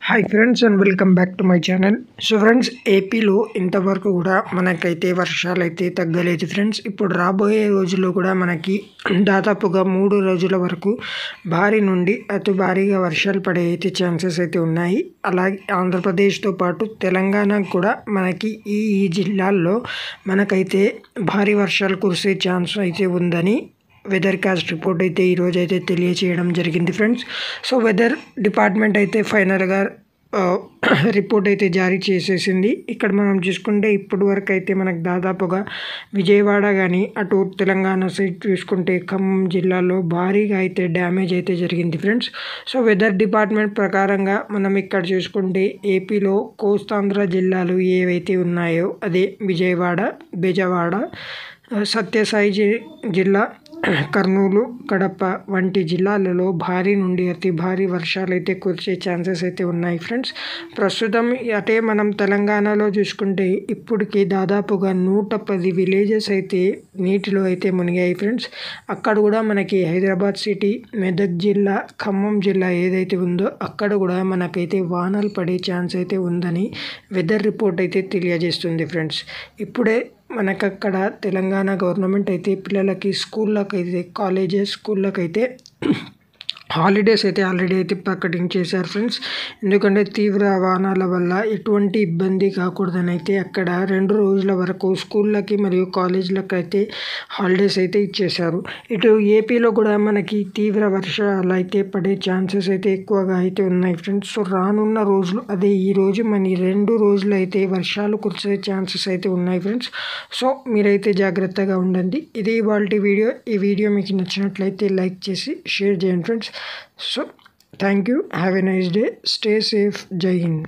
Hi friends and welcome back to my channel. So friends, ఏపీలో ఇంతవరకు కూడా మనకైతే వర్షాలు అయితే తగ్గలేదు ఫ్రెండ్స్. ఇప్పుడు రాబోయే రోజుల్లో కూడా మనకి దాదాపుగా 3 రోజుల వరకు భారీ నుండి అతి భారీగా వర్షాలు పడే అయితే ఛాన్సెస్ అయితే ఉన్నాయి. అలాగే ఆంధ్రప్రదేశ్తో పాటు తెలంగాణకు కూడా మనకి ఈ జిల్లాల్లో మనకైతే భారీ వర్షాలు కురిసే ఛాన్స్ అయితే ఉందని వెదర్ కాస్ట్ రిపోర్ట్ అయితే ఈరోజు అయితే తెలియచేయడం జరిగింది ఫ్రెండ్స్. సో వెదర్ డిపార్ట్మెంట్ అయితే ఫైనల్గా రిపోర్ట్ అయితే జారీ చేసేసింది. ఇక్కడ మనం చూసుకుంటే ఇప్పటి వరకు అయితే మనకు దాదాపుగా విజయవాడ కానీ అటు తెలంగాణ సైడ్ చూసుకుంటే ఖమ్మం జిల్లాలో భారీగా అయితే డ్యామేజ్ అయితే జరిగింది ఫ్రెండ్స్. సో వెదర్ డిపార్ట్మెంట్ ప్రకారంగా మనం ఇక్కడ చూసుకుంటే ఏపీలో కోస్తాంధ్ర జిల్లాలు ఏవైతే ఉన్నాయో అదే విజయవాడ, బెజవాడ, సత్యసాయి జిల్లా, కర్నూలు, కడప వంటి జిల్లాలలో భారీ నుండి అతి భారీ వర్షాలు అయితే కురిసే ఛాన్సెస్ అయితే ఉన్నాయి ఫ్రెండ్స్. ప్రస్తుతం అటే మనం తెలంగాణలో చూసుకుంటే ఇప్పటికి దాదాపుగా 110 విలేజెస్ అయితే నీటిలో అయితే మునిగాయి ఫ్రెండ్స్. అక్కడ కూడా మనకి హైదరాబాద్ సిటీ, మెదక్ జిల్లా, ఖమ్మం జిల్లా ఏదైతే ఉందో అక్కడ కూడా మనకైతే వానలు పడే ఛాన్స్ అయితే ఉందని వెదర్ రిపోర్ట్ అయితే తెలియజేస్తుంది ఫ్రెండ్స్. ఇప్పుడే మనకక్కడ తెలంగాణ గవర్నమెంట్ అయితే పిల్లలకి స్కూళ్ళకైతే స్కూళ్ళకైతే హాలిడేస్ అయితే ఆల్రెడీ అయితే ప్రకటించేశారు ఫ్రెండ్స్. ఎందుకంటే తీవ్ర వానాల వల్ల ఎటువంటి ఇబ్బంది కాకూడదని అయితే అక్కడ 2 రోజుల వరకు స్కూళ్ళకి మరియు కాలేజీలకు అయితే హాలిడేస్ అయితే ఇచ్చేశారు. ఇటు ఏపీలో కూడా మనకి తీవ్ర వర్షాలు అయితే పడే ఛాన్సెస్ అయితే ఎక్కువగా అయితే ఉన్నాయి ఫ్రెండ్స్. సో రానున్న రోజులు అదే ఈరోజు మన 2 రోజులు అయితే వర్షాలు కురిసే ఛాన్సెస్ అయితే ఉన్నాయి ఫ్రెండ్స్. సో మీరైతే జాగ్రత్తగా ఉండండి. ఇది ఇవాల్టి వీడియో. ఈ వీడియో మీకు నచ్చినట్లయితే లైక్ చేసి షేర్ చేయండి friends. So thank you, have a nice day, stay safe, Jai Hind.